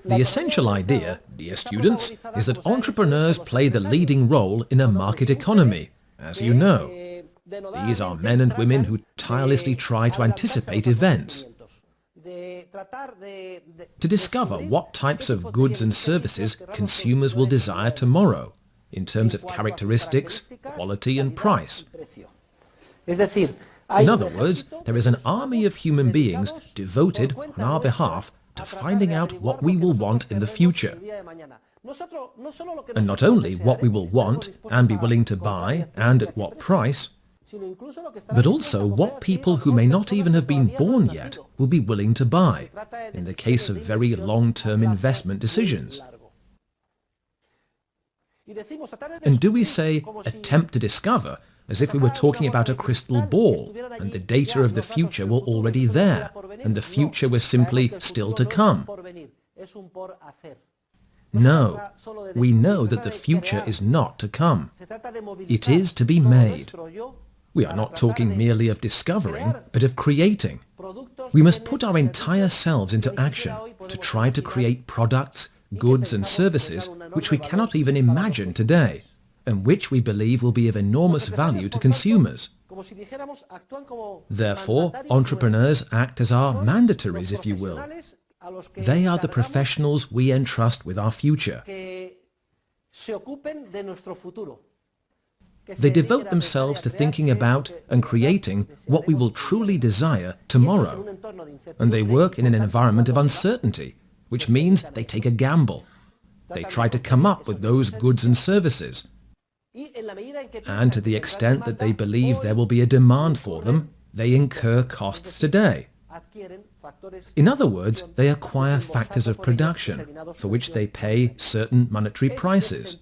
The essential idea, dear students, is that entrepreneurs play the leading role in a market economy, as you know. These are men and women who tirelessly try to anticipate events, to discover what types of goods and services consumers will desire tomorrow, in terms of characteristics, quality and price. In other words, there is an army of human beings devoted on our behalf to finding out what we will want in the future. And not only what we will want and be willing to buy and at what price, but also what people who may not even have been born yet will be willing to buy, in the case of very long-term investment decisions. And do we say attempt to discover as if we were talking about a crystal ball and the data of the future were already there and the future was simply still to come? No, we know that the future is not to come. It is to be made. We are not talking merely of discovering, but of creating. We must put our entire selves into action to try to create products, goods and services which we cannot even imagine today, and which we believe will be of enormous value to consumers. Therefore, entrepreneurs act as our mandatories, if you will. They are the professionals we entrust with our future. They devote themselves to thinking about and creating what we will truly desire tomorrow, and they work in an environment of uncertainty, which means they take a gamble. They try to come up with those goods and services, and to the extent that they believe there will be a demand for them, they incur costs today. In other words, they acquire factors of production, for which they pay certain monetary prices.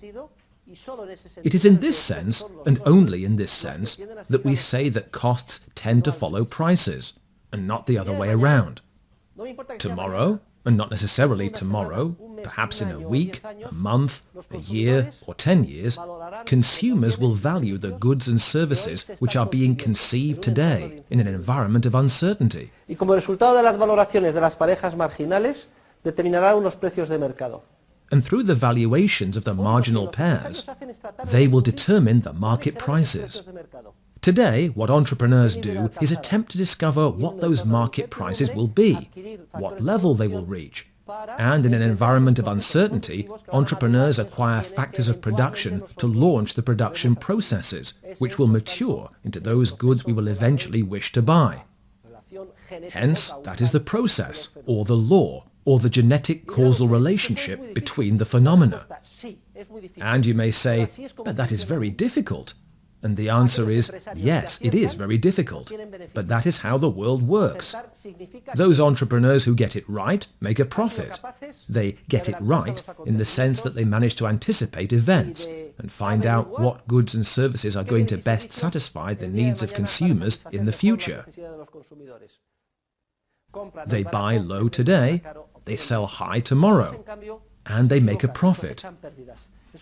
It is in this sense, and only in this sense, that we say that costs tend to follow prices, and not the other way around. Tomorrow, and not necessarily tomorrow, perhaps in a week, a month, a year, or 10 years, consumers will value the goods and services which are being conceived today in an environment of uncertainty. Y como resultado de las valoraciones de las parejas marginales, determinará unos precios de mercado. And through the valuations of the marginal pairs, they will determine the market prices. Today, what entrepreneurs do is attempt to discover what those market prices will be, what level they will reach. And in an environment of uncertainty, entrepreneurs acquire factors of production to launch the production processes, which will mature into those goods we will eventually wish to buy. Hence, that is the process, or the law, or the genetic causal relationship between the phenomena. And you may say, but that is very difficult. And the answer is, yes, it is very difficult, but that is how the world works. Those entrepreneurs who get it right make a profit. They get it right in the sense that they manage to anticipate events and find out what goods and services are going to best satisfy the needs of consumers in the future. They buy low today, they sell high tomorrow, and they make a profit.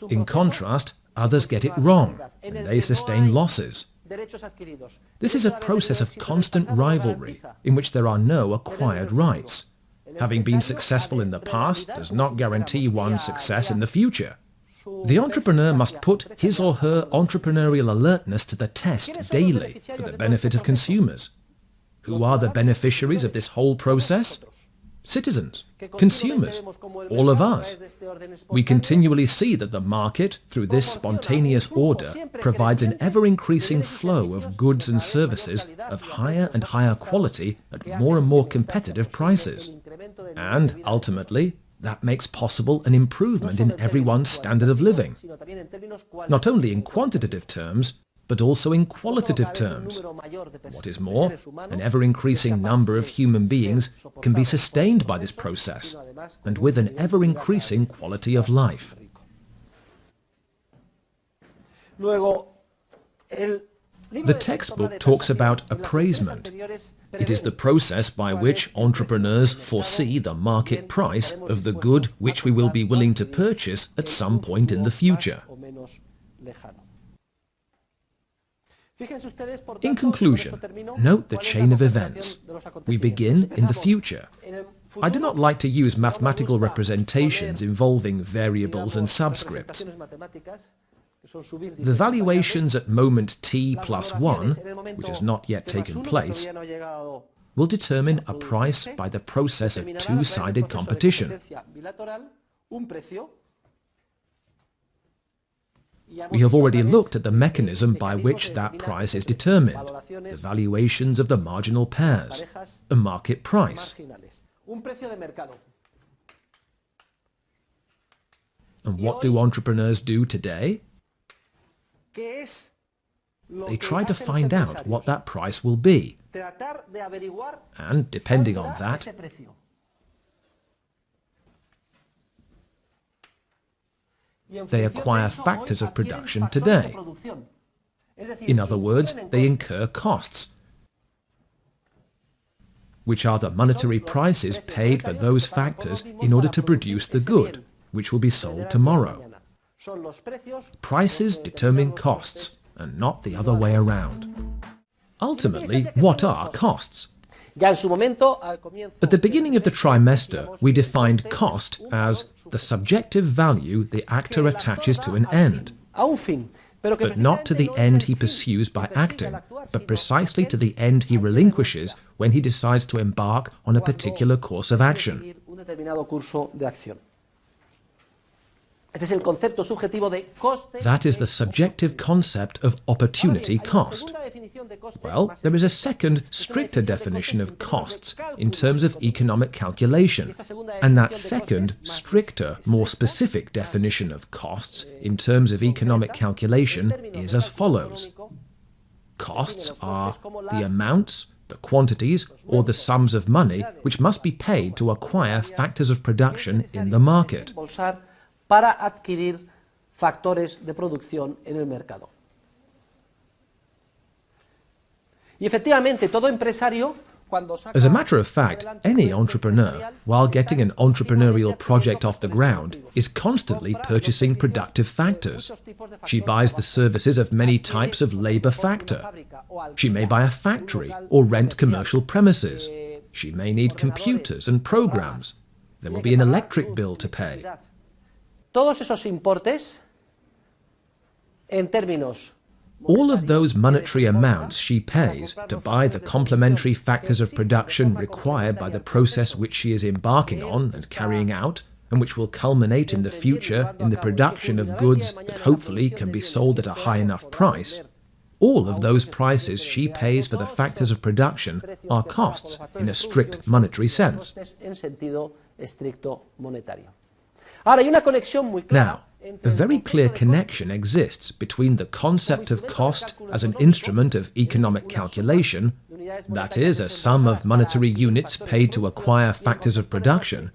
In contrast, others get it wrong, and they sustain losses. This is a process of constant rivalry, in which there are no acquired rights. Having been successful in the past does not guarantee one's success in the future. The entrepreneur must put his or her entrepreneurial alertness to the test daily for the benefit of consumers. Who are the beneficiaries of this whole process? Citizens, consumers, all of us. We continually see that the market, through this spontaneous order, provides an ever-increasing flow of goods and services of higher and higher quality at more and more competitive prices. And, ultimately, that makes possible an improvement in everyone's standard of living, not only in quantitative terms, but also in qualitative terms. What is more, an ever-increasing number of human beings can be sustained by this process, and with an ever-increasing quality of life. The textbook talks about appraisement. It is the process by which entrepreneurs foresee the market price of the good which we will be willing to purchase at some point in the future. In conclusion, note the chain of events. We begin in the future. I do not like to use mathematical representations involving variables and subscripts. The valuations at moment t plus 1, which has not yet taken place, will determine a price by the process of two-sided competition. We have already looked at the mechanism by which that price is determined, the valuations of the marginal pairs, a market price. And what do entrepreneurs do today? They try to find out what that price will be, and depending on that, they acquire factors of production today. In other words, they incur costs, which are the monetary prices paid for those factors in order to produce the good, which will be sold tomorrow. Prices determine costs, and not the other way around. Ultimately, what are costs? At the beginning of the trimester, we defined cost as the subjective value the actor attaches to an end, but not to the end he pursues by acting, but precisely to the end he relinquishes when he decides to embark on a particular course of action. That is the subjective concept of opportunity cost. Well, there is a second, stricter definition of costs in terms of economic calculation, and that second, stricter, more specific definition of costs in terms of economic calculation is as follows. Costs are the amounts, the quantities, or the sums of money which must be paid to acquire factors of production in the market. Para adquirir factores de producción en el mercado. Y efectivamente, todo empresario, as a matter of fact, any entrepreneur, while getting an entrepreneurial project off the ground, is constantly purchasing productive factors. She buys the services of many types of labor factor. She may buy a factory or rent commercial premises. She may need computers and programs. There will be an electric bill to pay. Todos esos importes, en términos, all of those monetary amounts she pays to buy the complementary factors of production required by the process which she is embarking on and carrying out, and which will culminate in the future in the production of goods that hopefully can be sold at a high enough price, all of those prices she pays for the factors of production are costs in a strict monetary sense. Now, a very clear connection exists between the concept of cost as an instrument of economic calculation, that is, a sum of monetary units paid to acquire factors of production,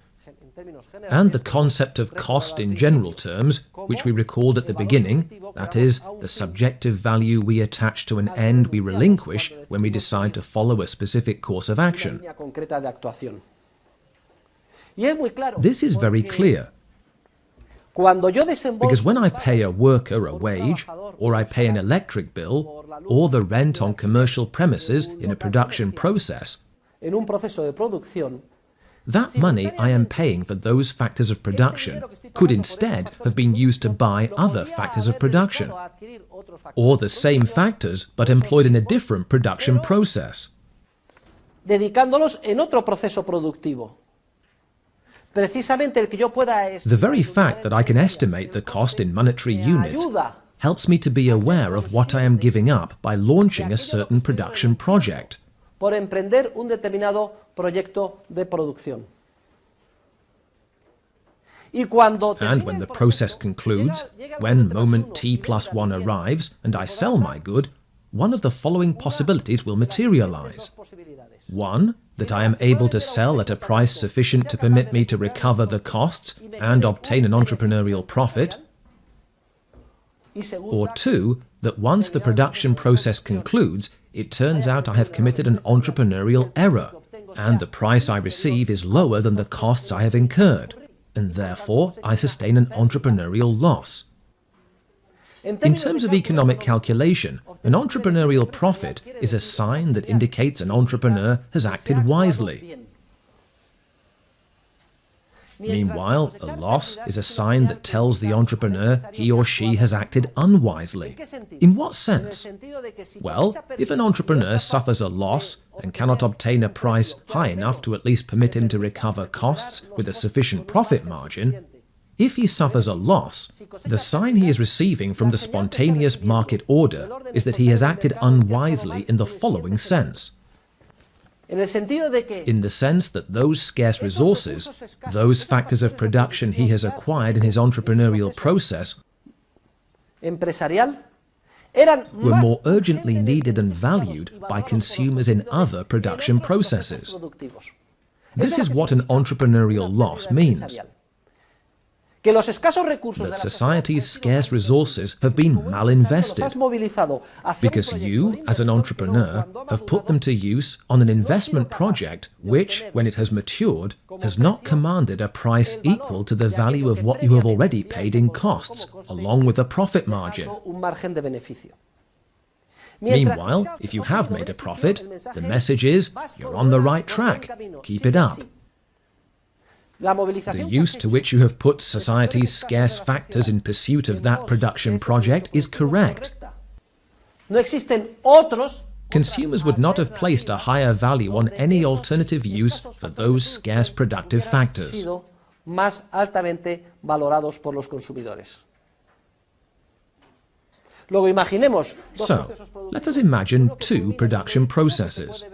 and the concept of cost in general terms, which we recalled at the beginning, that is, the subjective value we attach to an end we relinquish when we decide to follow a specific course of action. This is very clear. Because when I pay a worker a wage, or I pay an electric bill, or the rent on commercial premises in a production process, that money I am paying for those factors of production could instead have been used to buy other factors of production, or the same factors but employed in a different production process. Dedicándolos en otro proceso productivo. The very fact that I can estimate the cost in monetary units helps me to be aware of what I am giving up by launching a certain production project. Por emprender un determinado proyecto de producción. And when the process concludes, when moment t plus 1 arrives and I sell my good, one of the following possibilities will materialize. 1. That I am able to sell at a price sufficient to permit me to recover the costs and obtain an entrepreneurial profit. Or 2. That once the production process concludes, it turns out I have committed an entrepreneurial error, and the price I receive is lower than the costs I have incurred, and therefore I sustain an entrepreneurial loss. In terms of economic calculation, an entrepreneurial profit is a sign that indicates an entrepreneur has acted wisely. Meanwhile, a loss is a sign that tells the entrepreneur he or she has acted unwisely. In what sense? Well, if an entrepreneur suffers a loss and cannot obtain a price high enough to at least permit him to recover costs with a sufficient profit margin, if he suffers a loss, the sign he is receiving from the spontaneous market order is that he has acted unwisely in the following sense. In the sense that those scarce resources, those factors of production he has acquired in his entrepreneurial process, were more urgently needed and valued by consumers in other production processes. This is what an entrepreneurial loss means. That society's scarce resources have been malinvested because you, as an entrepreneur, have put them to use on an investment project which, when it has matured, has not commanded a price equal to the value of what you have already paid in costs, along with a profit margin. Meanwhile, if you have made a profit, the message is, you're on the right track, keep it up. The use to which you have put society's scarce factors in pursuit of that production project is correct. Consumers would not have placed a higher value on any alternative use for those scarce productive factors. So, let us imagine two production processes.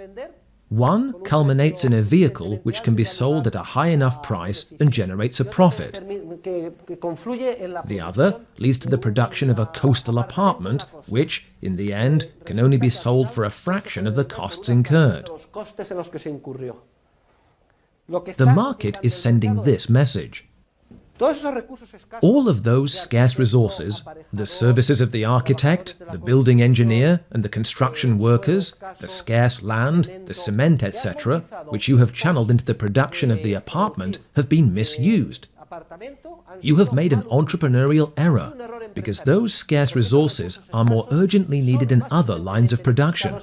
One culminates in a vehicle which can be sold at a high enough price and generates a profit. The other leads to the production of a coastal apartment which, in the end, can only be sold for a fraction of the costs incurred. The market is sending this message. All of those scarce resources, the services of the architect, the building engineer, and the construction workers, the scarce land, the cement, etc., which you have channeled into the production of the apartment, have been misused. You have made an entrepreneurial error, because those scarce resources are more urgently needed in other lines of production.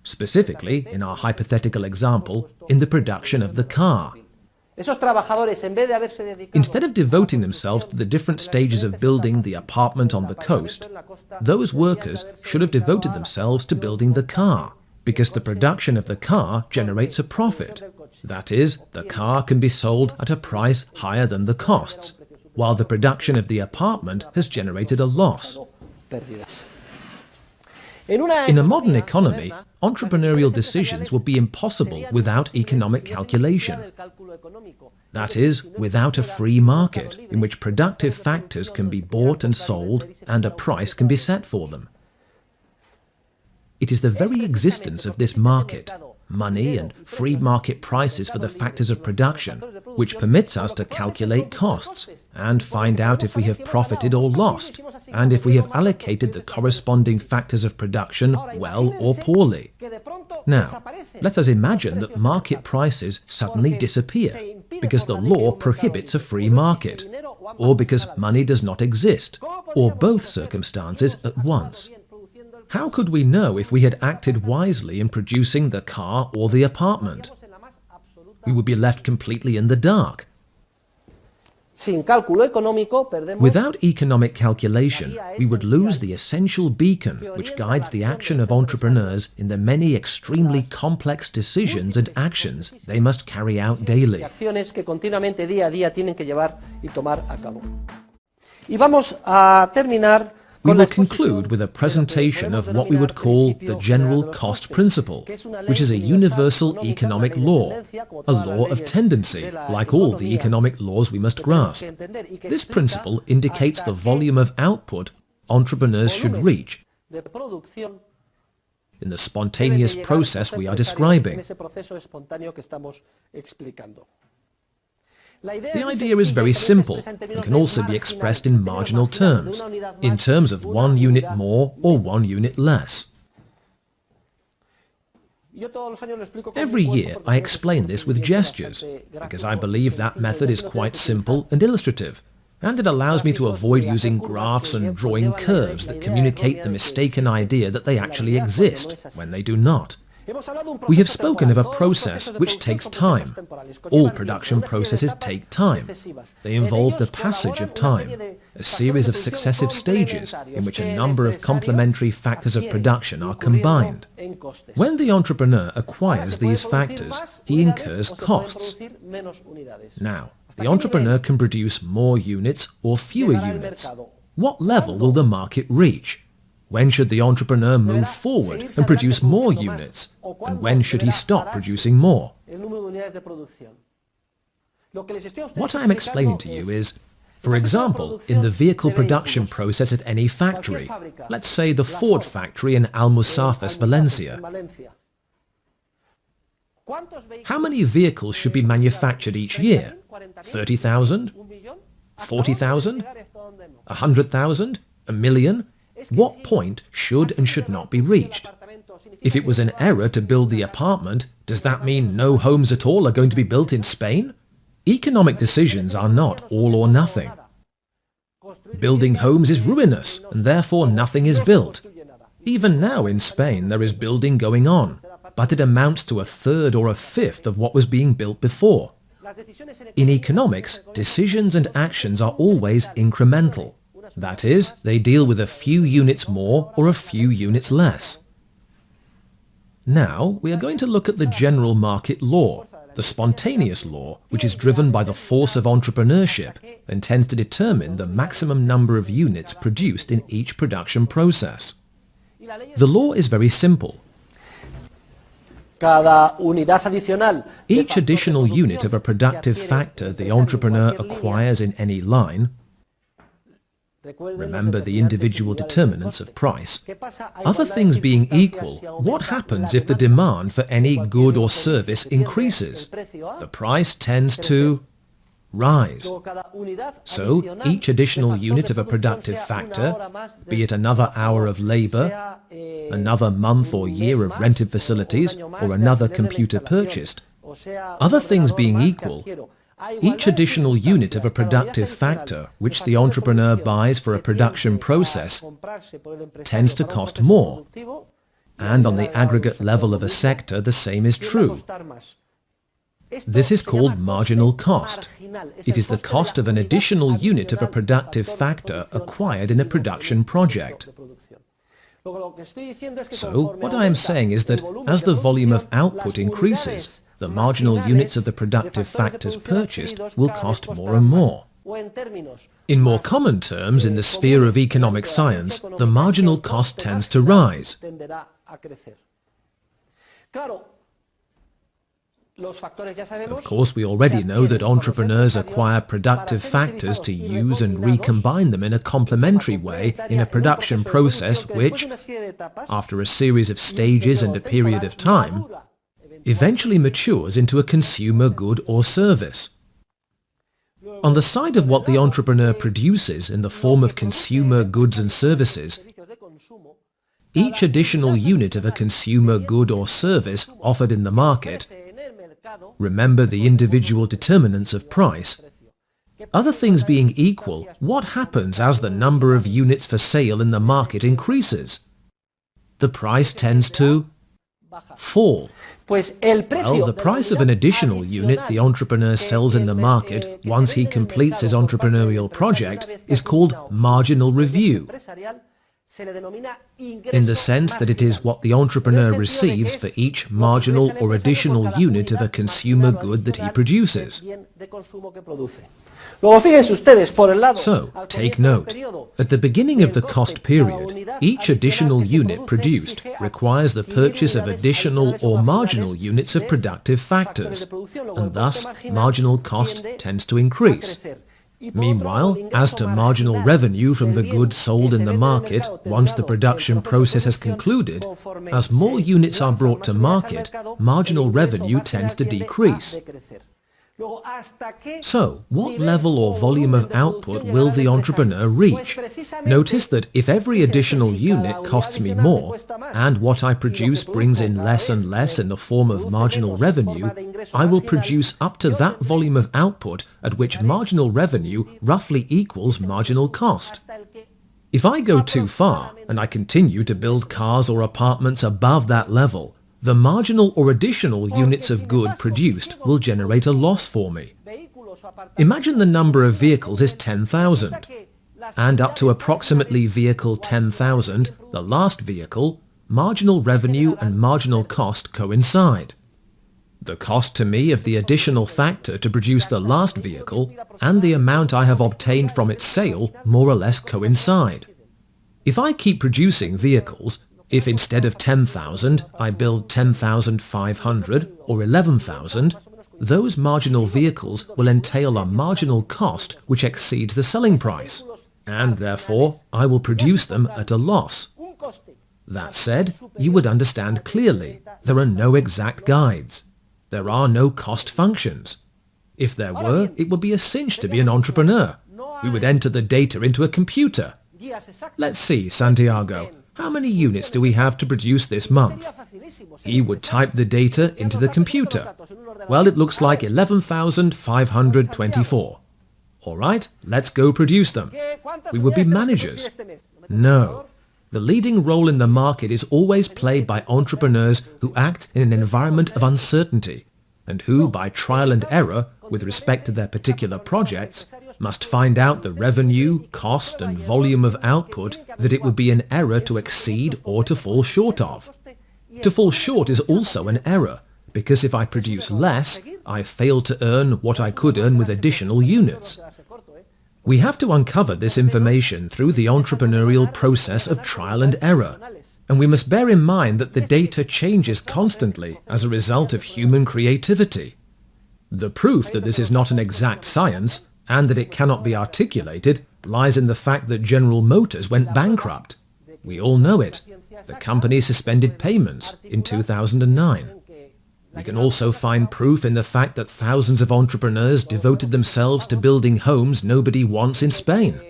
Specifically, in our hypothetical example, in the production of the car. Instead of devoting themselves to the different stages of building the apartment on the coast, those workers should have devoted themselves to building the car, because the production of the car generates a profit. That is, the car can be sold at a price higher than the costs, while the production of the apartment has generated a loss. In a modern economy, entrepreneurial decisions would be impossible without economic calculation. That is, without a free market in which productive factors can be bought and sold and a price can be set for them. It is the very existence of this market, money and free market prices for the factors of production, which permits us to calculate costs and find out if we have profited or lost, and if we have allocated the corresponding factors of production well or poorly. Now, let us imagine that market prices suddenly disappear because the law prohibits a free market, or because money does not exist, or both circumstances at once. How could we know if we had acted wisely in producing the car or the apartment? We would be left completely in the dark. Without economic calculation, we would lose the essential beacon which guides the action of entrepreneurs in the many extremely complex decisions and actions they must carry out daily. We will conclude with a presentation of what we would call the General Cost Principle, which is a universal economic law, a law of tendency, like all the economic laws we must grasp. This principle indicates the volume of output entrepreneurs should reach in the spontaneous process we are describing. The idea is very simple and can also be expressed in marginal terms, in terms of 1 unit more or 1 unit less. Every year I explain this with gestures, because I believe that method is quite simple and illustrative, And it allows me to avoid using graphs and drawing curves that communicate the mistaken idea that they actually exist when they do not. We have spoken of a process which takes time. All production processes take time. They involve the passage of time, a series of successive stages in which a number of complementary factors of production are combined. When the entrepreneur acquires these factors, he incurs costs. Now, the entrepreneur can produce more units or fewer units. What level will the market reach? When should the entrepreneur move forward and produce more units? And when should he stop producing more? What I am explaining to you is, for example, in the vehicle production process at any factory, let's say the Ford factory in Almusafes, Valencia. How many vehicles should be manufactured each year? 30,000? 40,000? 100,000? A million? What point should and should not be reached? If it was an error to build the apartment, does that mean no homes at all are going to be built in Spain? Economic decisions are not all or nothing. Building homes is ruinous, and therefore nothing is built. Even now in Spain there is building going on, but it amounts to a third or a fifth of what was being built before. In economics, decisions and actions are always incremental. That is, they deal with a few units more or a few units less. Now, we are going to look at the general market law, the spontaneous law, which is driven by the force of entrepreneurship and tends to determine the maximum number of units produced in each production process. The law is very simple. Each additional unit of a productive factor the entrepreneur acquires in any line, remember the individual determinants of price, other things being equal, what happens if the demand for any good or service increases? The price tends to rise. So each additional unit of a productive factor, be it another hour of labor, another month or year of rented facilities, or another computer purchased, other things being equal, each additional unit of a productive factor which the entrepreneur buys for a production process tends to cost more, and on the aggregate level of a sector the same is true. This is called marginal cost. It is the cost of an additional unit of a productive factor acquired in a production project. So, what I am saying is that as the volume of output increases, the marginal units of the productive factors purchased will cost more and more. In more common terms, in the sphere of economic science, the marginal cost tends to rise. Of course, we already know that entrepreneurs acquire productive factors to use and recombine them in a complementary way in a production process which, after a series of stages and a period of time, eventually matures into a consumer good or service. On the side of what the entrepreneur produces in the form of consumer goods and services, each additional unit of a consumer good or service offered in the market, remember the individual determinants of price, other things being equal, what happens as the number of units for sale in the market increases? The price tends to fall. Well, the price of an additional unit the entrepreneur sells in the market once he completes his entrepreneurial project is called marginal review, in the sense that it is what the entrepreneur receives for each marginal or additional unit of a consumer good that he produces. So, take note, at the beginning of the cost period, each additional unit produced requires the purchase of additional or marginal units of productive factors, and thus marginal cost tends to increase. Meanwhile, as to marginal revenue from the goods sold in the market once the production process has concluded, as more units are brought to market, marginal revenue tends to decrease. So, what level or volume of output will the entrepreneur reach? Notice that if every additional unit costs me more, and what I produce brings in less and less in the form of marginal revenue, I will produce up to that volume of output at which marginal revenue roughly equals marginal cost. If I go too far, and I continue to build cars or apartments above that level, the marginal or additional units of good produced will generate a loss for me. Imagine the number of vehicles is 10,000, and up to approximately vehicle 10,000, the last vehicle, marginal revenue and marginal cost coincide. The cost to me of the additional factor to produce the last vehicle and the amount I have obtained from its sale more or less coincide. If I keep producing vehicles, if instead of 10,000 I build 10,500 or 11,000, those marginal vehicles will entail a marginal cost which exceeds the selling price, and therefore I will produce them at a loss. That said, you would understand clearly, there are no exact guides. There are no cost functions. If there were, it would be a cinch to be an entrepreneur. We would enter the data into a computer. Let's see, Santiago, how many units do we have to produce this month? He would type the data into the computer. Well, it looks like 11,524. All right, let's go produce them. We would be managers. No. The leading role in the market is always played by entrepreneurs who act in an environment of uncertainty, and who, by trial and error, with respect to their particular projects, must find out the revenue, cost, and volume of output that it would be an error to exceed or to fall short of. To fall short is also an error, because if I produce less, I fail to earn what I could earn with additional units. We have to uncover this information through the entrepreneurial process of trial and error, and we must bear in mind that the data changes constantly as a result of human creativity. The proof that this is not an exact science, and that it cannot be articulated, lies in the fact that General Motors went bankrupt. We all know it. The company suspended payments in 2009. We can also find proof in the fact that thousands of entrepreneurs devoted themselves to building homes nobody wants in Spain.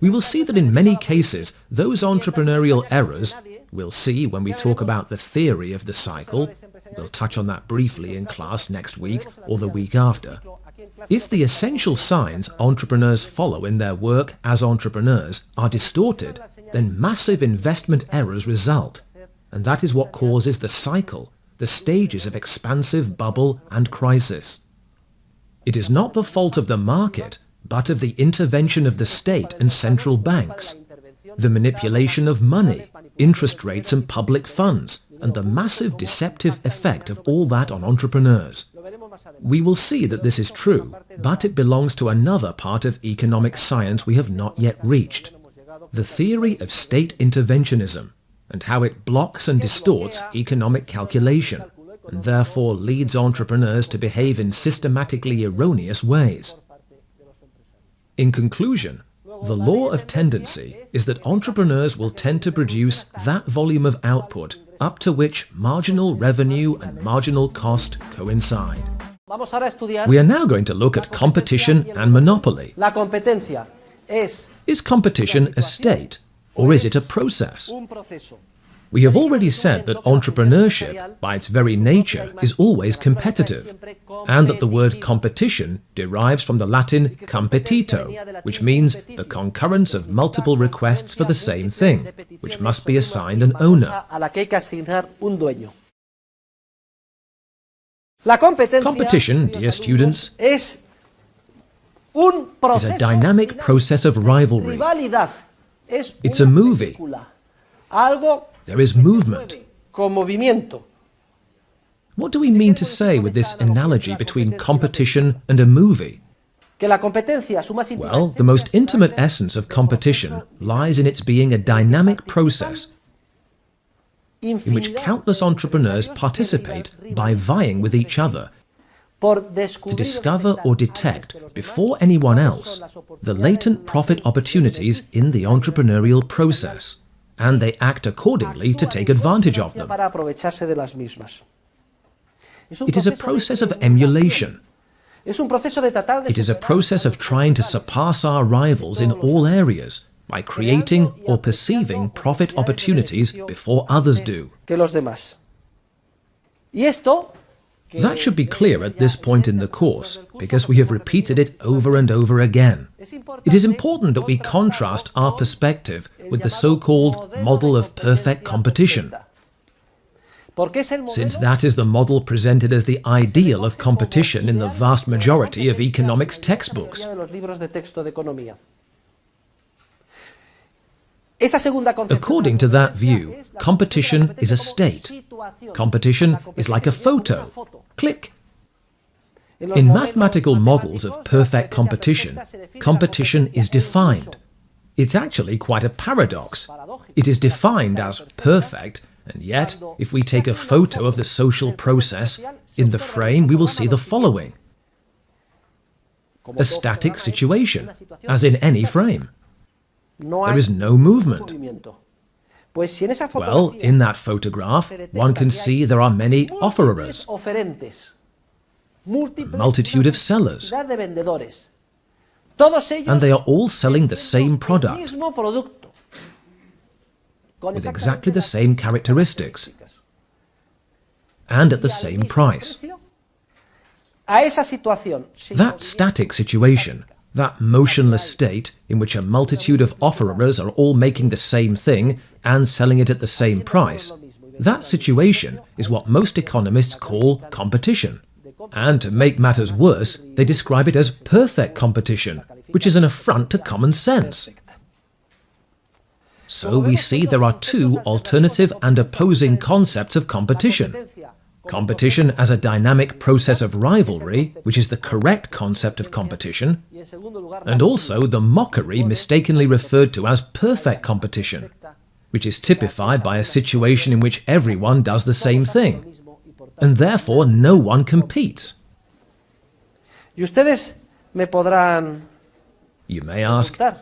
We will see that in many cases, those entrepreneurial errors, we'll see when we talk about the theory of the cycle, we'll touch on that briefly in class next week or the week after. If the essential signs entrepreneurs follow in their work as entrepreneurs are distorted, then massive investment errors result, and that is what causes the cycle, the stages of expansive bubble and crisis. It is not the fault of the market, but of the intervention of the state and central banks, the manipulation of money, interest rates and public funds, and the massive deceptive effect of all that on entrepreneurs. We will see that this is true, but it belongs to another part of economic science we have not yet reached, the theory of state interventionism, and how it blocks and distorts economic calculation, and therefore leads entrepreneurs to behave in systematically erroneous ways. In conclusion, the law of tendency is that entrepreneurs will tend to produce that volume of output up to which marginal revenue and marginal cost coincide. We are now going to look at competition and monopoly. Is competition a state, or is it a process? We have already said that entrepreneurship, by its very nature, is always competitive, and that the word competition derives from the Latin competito, which means the concurrence of multiple requests for the same thing, which must be assigned an owner. Competition, dear students, is a dynamic process of rivalry. It's a movie. There is movement. What do we mean to say with this analogy between competition and a movie? Well, the most intimate essence of competition lies in its being a dynamic process in which countless entrepreneurs participate by vying with each other to discover or detect, before anyone else, the latent profit opportunities in the entrepreneurial process, and they act accordingly to take advantage of them. It is a process of emulation. Es un proceso de tratar de It is a process of trying to surpass our rivals in all areas by creating or perceiving profit opportunities before others do. que los demás. Y esto That should be clear at this point in the course, because we have repeated it over and over again. It is important that we contrast our perspective with the so-called model of perfect competition, porque es el modelo since that is the model presented as the ideal of competition in the vast majority of economics textbooks. de los libros de texto de economía. Esa segunda concepción According to that view, competition is a state. Competition is like a photo. Click. In mathematical models of perfect competition, competition is defined. It's actually quite a paradox. It is defined as perfect, and yet, if we take a photo of the social process, in the frame we will see the following. A static situation, as in any frame. no There hay is no movement. movimiento. Pues si en esa Well, fotografía in that photograph, one can see there are many offerers, oferentes, a multitude of sellers, cantidad de vendedores, todos ellos and they are all selling the same product mismo producto, con with exactamente exactly the las same characteristics características. and at the same price. A esa situación sin That static situation, that motionless state in which a multitude of offerers are all making the same thing and selling it at the same price, that situation is what most economists call competition. And to make matters worse, they describe it as perfect competition, which is an affront to common sense. So we see there are two alternative and opposing concepts of competition. Competition as a dynamic process of rivalry, which is the correct concept of competition, y en segundo lugar and also the mockery mistakenly referred to as perfect competition, which is typified by a situation in which everyone does the same thing, and therefore no one competes. y ustedes me podrán You may ask, preguntar,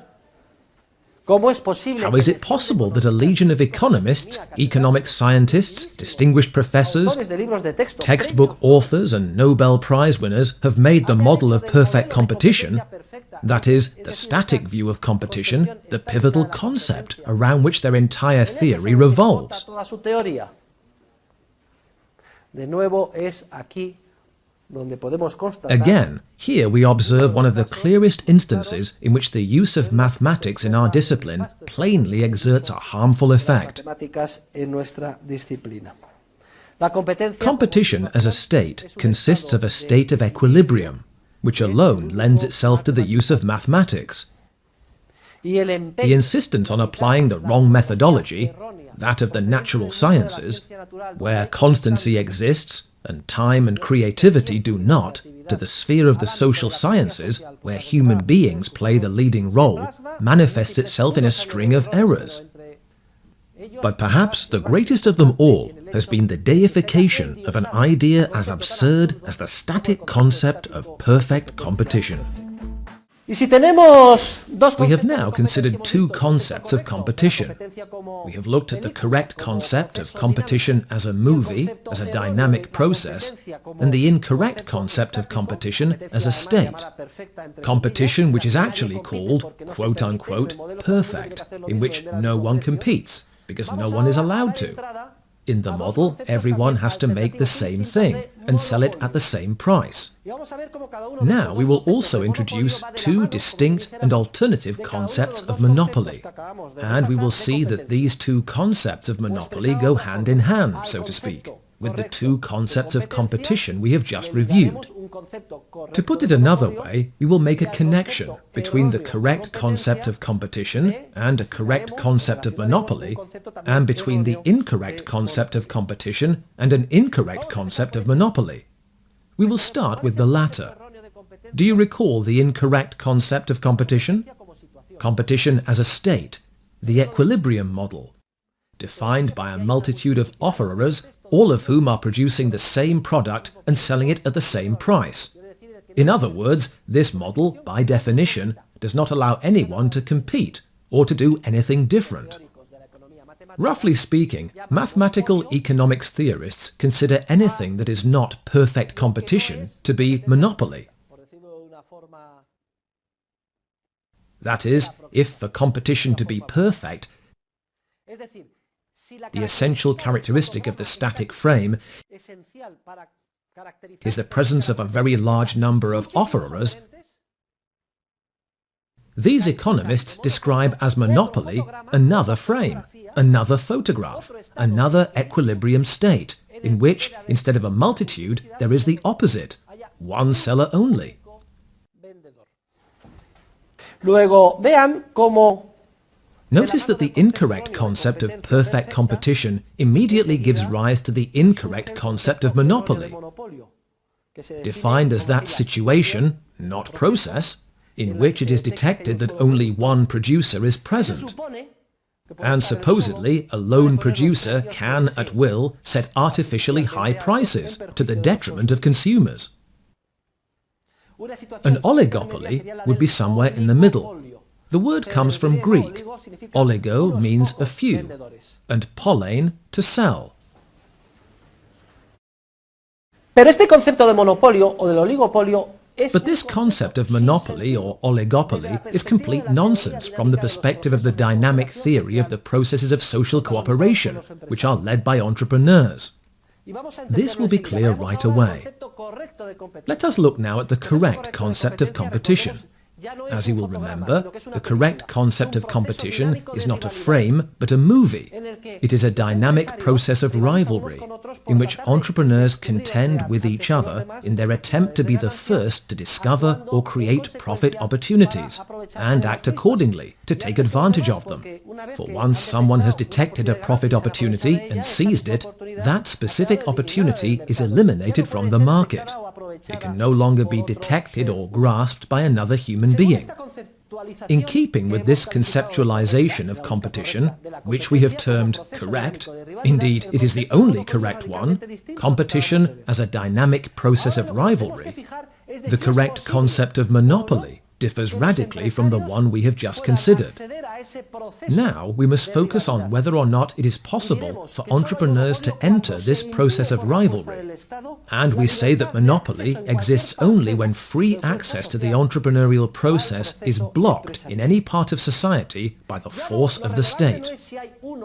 ¿cómo es posible how is it possible that a legion of economists, economic scientists, distinguished professors, autores de libros de texto textbook authors and Nobel Prize winners have made the model of perfect competition, that is, the static view of competition, the pivotal concept around which their entire theory revolves? toda su teoría? De nuevo es aquí donde podemos constatar Again, here we observe one of the clearest instances in which the use of mathematics in our discipline plainly exerts a harmful effect. matemáticas en nuestra disciplina. La competencia Competition as a state consists of a state of equilibrium, which alone lends itself to the use of mathematics. y el The empeño insistence on applying the wrong methodology, that of the natural sciences, where constancy exists and time and creativity do not, to the sphere of the social sciences, where human beings play the leading role, manifests itself in a string of errors. But perhaps the greatest of them all has been the deification of an idea as absurd as the static concept of perfect competition. Y si tenemos dos We have conceptos now de considered competencia two como concepts of correcto, competition. la competencia como We have looked at the correct como concept of proceso competition dinámico, as a y el movie, concepto as a erróneo dynamic de la process, competencia como and the incorrect concepto concept of estático, competition competencia as a además state. llamada perfecta, entre Competition comillas, which is la que nadie actually compite called, porque no se quote permite, unquote, el modelo económico perfect, tiene que hacer lo in mismo, which vender al no mismo one precio. competes, because no Vamos one is ahora a la allowed to. entrada In the a dos model, conceptos everyone también has to make the alternativos same distintos thing de and sell it at the monopolio. same price. Y vamos a ver cómo cada uno de Now estos we dos will conceptos also de introduce monopolio va de la two mano, como si distinct dijéramos, and alternative de cada uno de concepts los of dos monopoly, conceptos que acabamos de and we will repasar de see that competencia. these two concepts of O monopoly expresado go de otra hand in forma, hand, al so to speak, concepto with the correcto two de concepts of competencia competition we have just le reviewed. daremos un concepto correcto To put it de another monopolio, way, we will make a y al connection concepto between the erróneo de correct concept of competencia competition le and a correct asignaremos, concept of relacionaremos un monopoly, concepto también and between the erróneo incorrect de concept of monopolio. competition and an incorrect concept of monopoly. We will start with the latter. Do you recall the incorrect concept of competition? Competition as a state, the equilibrium model, defined by a multitude of offerers, all of whom are producing the same product and selling it at the same price. In other words, this model, by definition, does not allow anyone to compete or to do anything different. Roughly speaking, mathematical economics theorists consider anything that is not perfect competition to be monopoly, That is, if for competition to be perfect, the essential characteristic of the static frame is the presence of a very large number of offerers, these economists describe as monopoly another frame, another photograph, another equilibrium state, in which, instead of a multitude, there is the opposite, one seller only. Luego, vean cómo Notice that the incorrect concept of perfect competition immediately gives rise to the incorrect concept of monopoly, defined as that situation, not process, in which it is detected that only one producer is present, and supposedly a lone producer can, at will, set artificially high prices to the detriment of consumers. An oligopoly would be somewhere in the middle. The word comes from Greek. Oligo means a few, and polein, to sell. Pero este concepto de monopolio o del oligopolio es But this concept of monopoly or oligopoly is complete nonsense from the perspective of the dynamic theory of the processes of social cooperation, which are led by entrepreneurs. This will be clear right away. Let us look now at the correct concept of competition. As you will remember, the correct concept of competition is not a frame, but a movie. It is a dynamic process of rivalry, in which entrepreneurs contend with each other in their attempt to be the first to discover or create profit opportunities, and act accordingly to take advantage of them. For once someone has detected a profit opportunity and seized it, that specific opportunity is eliminated from the market. It can no longer be detected or grasped by another human being. In keeping with this conceptualization of competition, which we have termed correct, indeed it is the only correct one, competition as a dynamic process of rivalry, the correct concept of monopoly differs radically from the one we have just considered. Now we must focus on whether or not it is possible for entrepreneurs to enter this process of rivalry. And we say that monopoly exists only when free access to the entrepreneurial process is blocked in any part of society by the force of the state.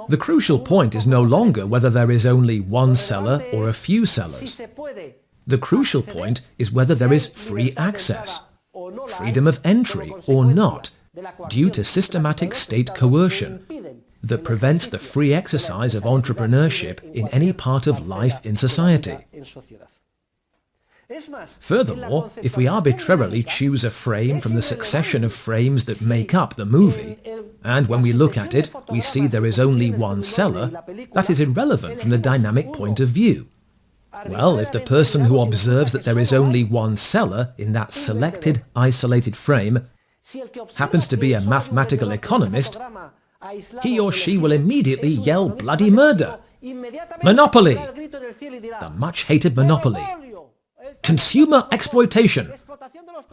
The crucial point is no longer whether there is only one seller or a few sellers. The crucial point is whether there is free access, freedom of entry or not, due to systematic state coercion that prevents the free exercise of entrepreneurship in any part of life in society. Furthermore, if we arbitrarily choose a frame from the succession of frames that make up the movie, and when we look at it we see there is only one seller, that is irrelevant from the dynamic point of view. Well, if the person who observes that there is only one seller in that selected, isolated frame happens to be a mathematical economist, he or she will immediately yell bloody murder. Monopoly! The much-hated monopoly. Consumer exploitation.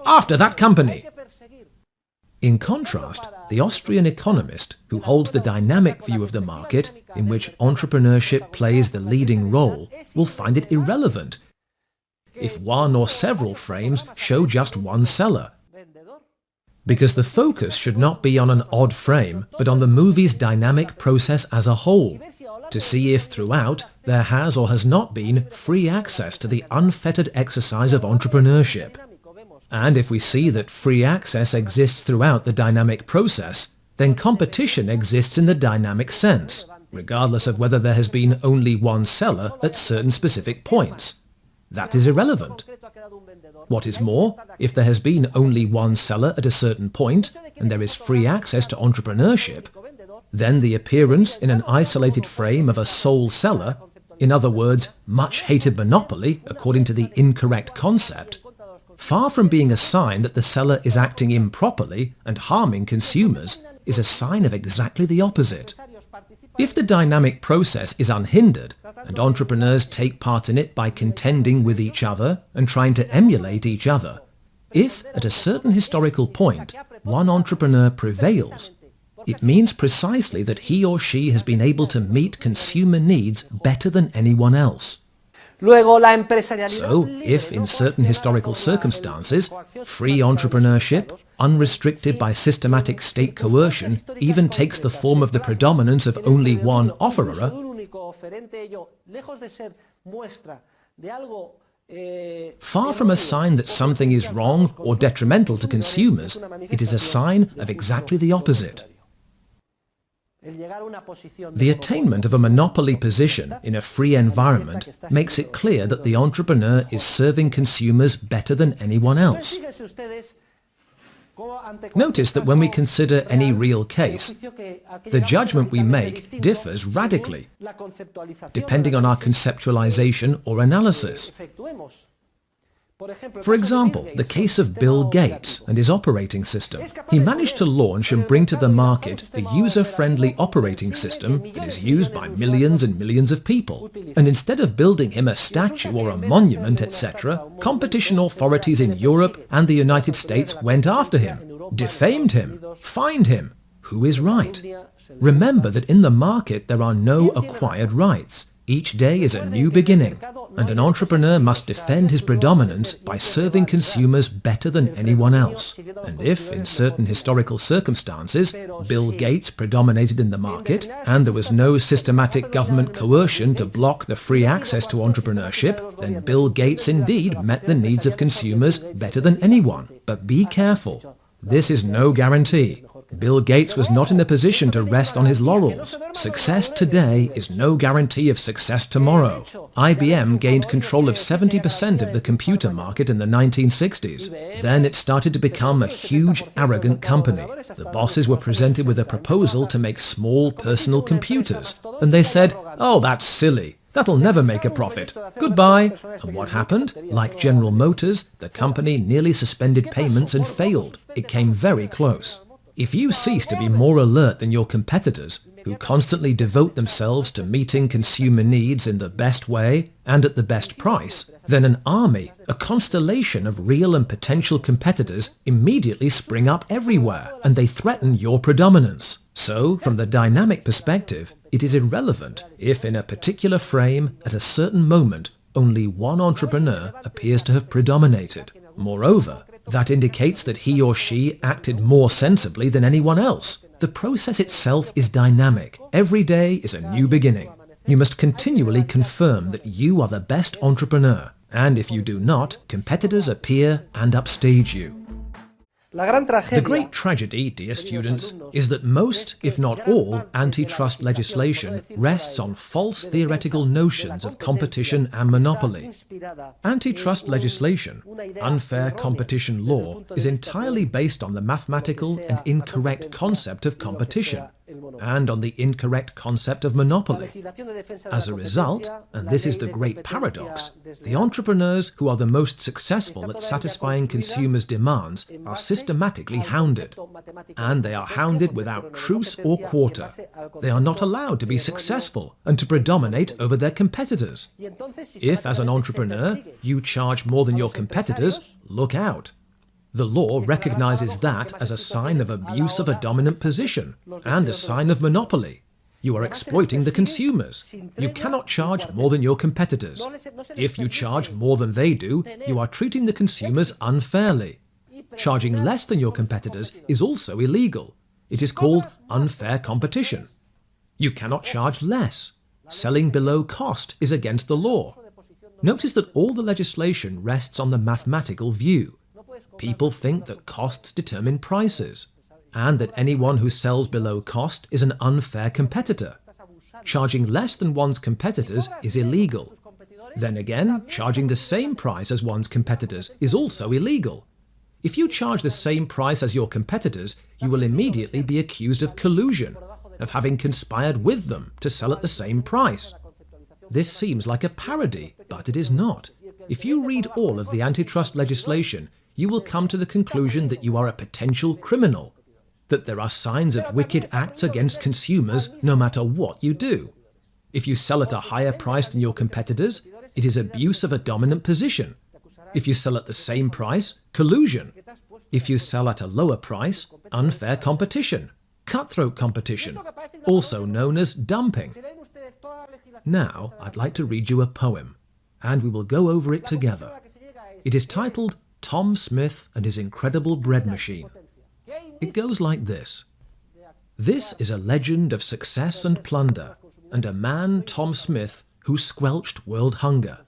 After that company. In contrast, the Austrian economist, who holds the dynamic view of the market, in which entrepreneurship plays the leading role, will find it irrelevant if one or several frames show just one seller, because the focus should not be on an odd frame, but on the movie's dynamic process as a whole, to see if throughout there has or has not been free access to the unfettered exercise of entrepreneurship. And if we see that free access exists throughout the dynamic process, then competition exists in the dynamic sense, regardless of whether there has been only one seller at certain specific points. That is irrelevant. What is more, if there has been only one seller at a certain point, and there is free access to entrepreneurship, then the appearance in an isolated frame of a sole seller, in other words, much-hated monopoly according to the incorrect concept, far from being a sign that the seller is acting improperly and harming consumers, is a sign of exactly the opposite. If the dynamic process is unhindered, and entrepreneurs take part in it by contending with each other and trying to emulate each other, if, at a certain historical point, one entrepreneur prevails, it means precisely that he or she has been able to meet consumer needs better than anyone else. Luego, la empresarialidad So, if in certain historical circumstances, free entrepreneurship, unrestricted by systematic state coercion, even takes the form of the predominance of only one offerer, far from a sign that something is wrong or detrimental to consumers, it is a sign of exactly the opposite. The attainment of a monopoly position in a free environment makes it clear that the entrepreneur is serving consumers better than anyone else. Notice that when we consider any real case, the judgment we make differs radically, depending on our conceptualization or analysis. For example, the case of Bill Gates and his operating system. He managed to launch and bring to the market a user-friendly operating system that is used by millions and millions of people. And instead of building him a statue or a monument, etc., competition authorities in Europe and the United States went after him, defamed him, fined him. Who is right? Remember that in the market there are no acquired rights. Each day is a new beginning, and an entrepreneur must defend his predominance by serving consumers better than anyone else. And if, in certain historical circumstances, Bill Gates predominated in the market, and there was no systematic government coercion to block the free access to entrepreneurship, then Bill Gates indeed met the needs of consumers better than anyone. But be careful. This is no guarantee. Bill Gates was not in a position to rest on his laurels. Success today is no guarantee of success tomorrow. IBM gained control of 70% of the computer market in the 1960s. Then it started to become a huge, arrogant company. The bosses were presented with a proposal to make small personal computers, and they said, "Oh, that's silly. That'll never make a profit. Goodbye." And what happened? Like General Motors, the company nearly suspended payments and failed. It came very close. If you cease to be more alert than your competitors, who constantly devote themselves to meeting consumer needs in the best way and at the best price, then an army, a constellation of real and potential competitors immediately spring up everywhere, and they threaten your predominance. So, from the dynamic perspective, it is irrelevant if in a particular frame, at a certain moment, only one entrepreneur appears to have predominated. Moreover, that indicates that he or she acted more sensibly than anyone else. The process itself is dynamic. Every day is a new beginning. You must continually confirm that you are the best entrepreneur, and if you do not, competitors appear and upstage you. The great tragedy, dear students, is that most, if not all, antitrust legislation rests on false theoretical notions of competition and monopoly. Antitrust legislation, unfair competition law, is entirely based on the mathematical and incorrect concept of competition, and on the incorrect concept of monopoly. As a result, and this is the great paradox, the entrepreneurs who are the most successful at satisfying consumers' demands are systematically hounded, and they are hounded without truce or quarter. They are not allowed to be successful and to predominate over their competitors. If, as an entrepreneur, you charge more than your competitors, look out. The law recognizes that as a sign of abuse of a dominant position and a sign of monopoly. You are exploiting the consumers. You cannot charge more than your competitors. If you charge more than they do, you are treating the consumers unfairly. Charging less than your competitors is also illegal. It is called unfair competition. You cannot charge less. Selling below cost is against the law. Notice that all the legislation rests on the mathematical view. People think that costs determine prices, and that anyone who sells below cost is an unfair competitor. Charging less than one's competitors is illegal. Then again, charging the same price as one's competitors is also illegal. If you charge the same price as your competitors, you will immediately be accused of collusion, of having conspired with them to sell at the same price. This seems like a parody, but it is not. If you read all of the antitrust legislation, you will come to the conclusion that you are a potential criminal, that there are signs of wicked acts against consumers no matter what you do. If you sell at a higher price than your competitors, it is abuse of a dominant position. If you sell at the same price, collusion. If you sell at a lower price, unfair competition, cutthroat competition, also known as dumping. Now, I'd like to read you a poem. and we will go over it together. It is titled Tom Smith and His Incredible Bread Machine. It goes like this. This is a legend of success and plunder, and a man, Tom Smith, who squelched world hunger.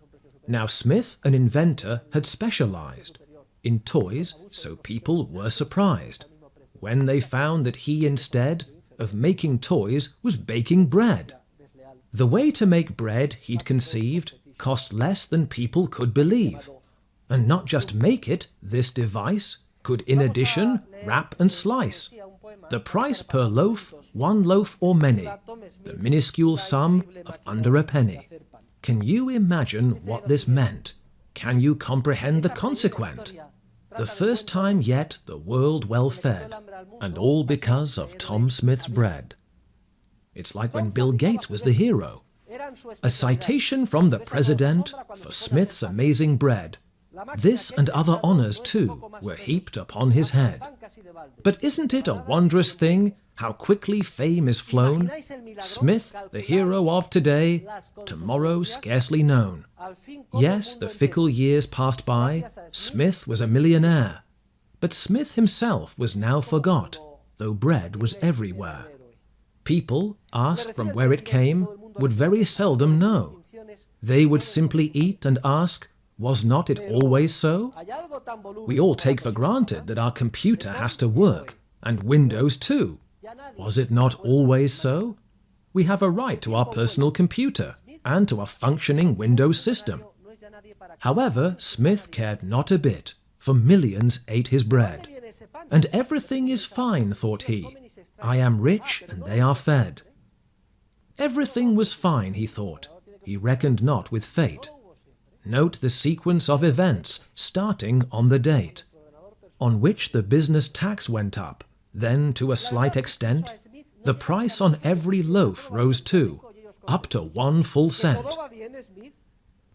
Now Smith, an inventor, had specialized in toys, so people were surprised when they found that he, instead of making toys, was baking bread. The way to make bread, he'd conceived, cost less than people could believe. And not just make it, this device could in addition wrap and slice. The price per loaf, one loaf or many, the minuscule sum of under a penny. Can you imagine what this meant? Can you comprehend the consequent? The first time yet the world well fed, and all because of Tom Smith's bread. It's like when Bill Gates was the hero. A citation from the president for Smith's amazing bread. This and other honors, too, were heaped upon his head. But isn't it a wondrous thing how quickly fame is flown? Smith, the hero of today, tomorrow scarcely known. Yes, the fickle years passed by, Smith was a millionaire. But Smith himself was now forgot, though bread was everywhere. People, asked from where it came, would very seldom know. They would simply eat and ask, was not it always so? We all take for granted that our computer has to work, and Windows too. Was it not always so? We have a right to our personal computer, and to a functioning Windows system. However, Smith cared not a bit, for millions ate his bread. And everything is fine, thought he. I am rich, and they are fed. Everything was fine, he thought. He reckoned not with fate. Note the sequence of events, starting on the date, on which the business tax went up. Then, to a slight extent, the price on every loaf rose too, up to 1 full cent.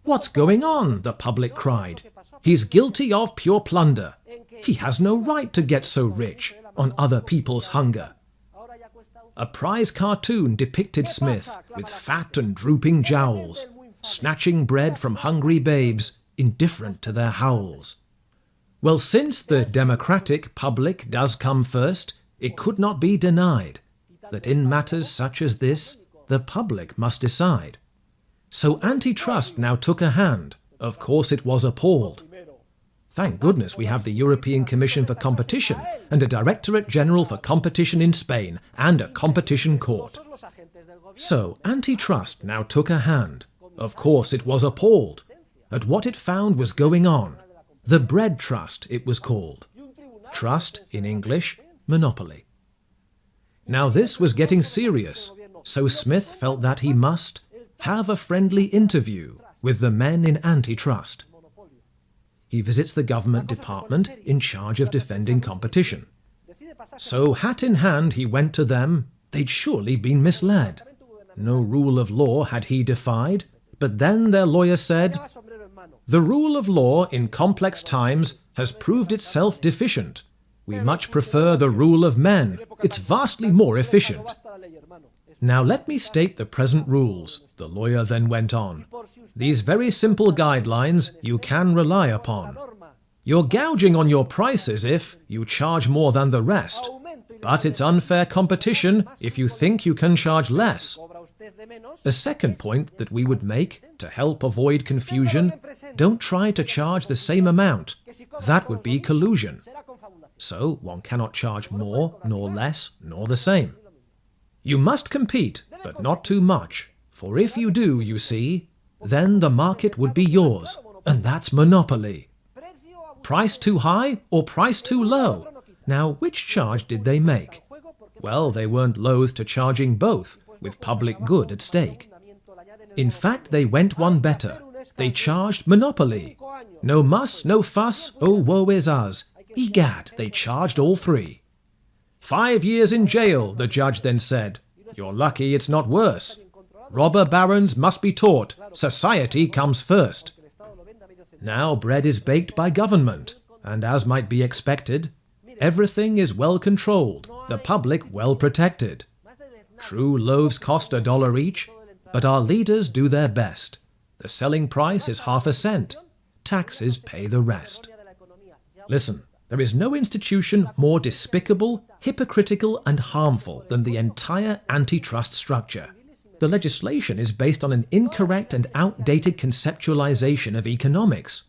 What's going on? The public cried. He's guilty of pure plunder. He has no right to get so rich on other people's hunger. A prize cartoon depicted Smith with fat and drooping jowls, snatching bread from hungry babes, indifferent to their howls. Well, since the democratic public does come first, it could not be denied that in matters such as this, the public must decide. So antitrust now took a hand. Of course it was appalled. Thank goodness we have the European Commission for Competition and a Directorate General for Competition in Spain and a competition court. So antitrust now took a hand. Of course it was appalled at what it found was going on. The bread trust, it was called. Trust, in English, monopoly. Now this was getting serious, so Smith felt that he must have a friendly interview with the men in antitrust. He visits the government department in charge of defending competition. So hat in hand he went to them. They'd surely been misled. No rule of law had he defied, but then their lawyer said, "The rule of law in complex times has proved itself deficient. We much prefer the rule of men. It's vastly more efficient." Now let me state the present rules, the lawyer then went on. These very simple guidelines you can rely upon. You're gouging on your prices if you charge more than the rest, but it's unfair competition if you think you can charge less. A second point that we would make to help avoid confusion, don't try to charge the same amount. That would be collusion. So one cannot charge more, nor less, nor the same. You must compete, but not too much, for if you do, you see, then the market would be yours, and that's monopoly. Price too high or price too low? Now, which charge did they make? Well, they weren't loath to charging both, with public good at stake. In fact, they went one better. They charged monopoly. No muss, no fuss, oh woe is us. Egad, they charged all three. 5 years in jail, the judge then said. You're lucky it's not worse. Robber barons must be taught. Society comes first. Now bread is baked by government, and as might be expected, everything is well controlled, the public well protected. True, loaves cost $1 each, but our leaders do their best. The selling price is half a cent. Taxes pay the rest. Listen, there is no institution more despicable, hypocritical, and harmful than the entire antitrust structure. The legislation is based on an incorrect and outdated conceptualization of economics.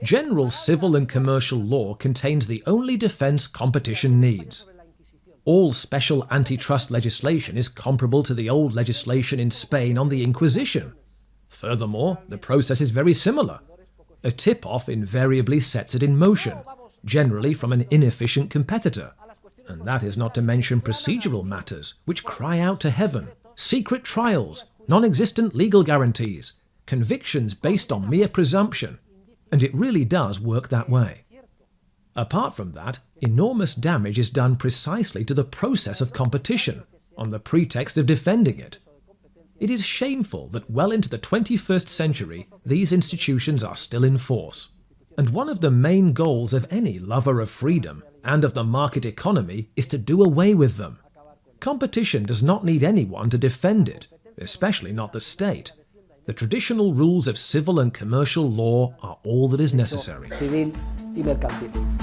General civil and commercial law contains the only defense competition needs. All special antitrust legislation is comparable to the old legislation in Spain on the Inquisition. Furthermore, the process is very similar. A tip-off invariably sets it in motion, generally from an inefficient competitor. And that is not to mention procedural matters, which cry out to heaven. Secret trials, non-existent legal guarantees, convictions based on mere presumption. And it really does work that way. Apart from that, enormous damage is done precisely to the process of competition, on the pretext of defending it. It is shameful that well into the 21st century, these institutions are still in force. And one of the main goals of any lover of freedom and of the market economy is to do away with them. Competition does not need anyone to defend it, especially not the state. The traditional rules of civil and commercial law are all that is necessary. Civil y mercantil.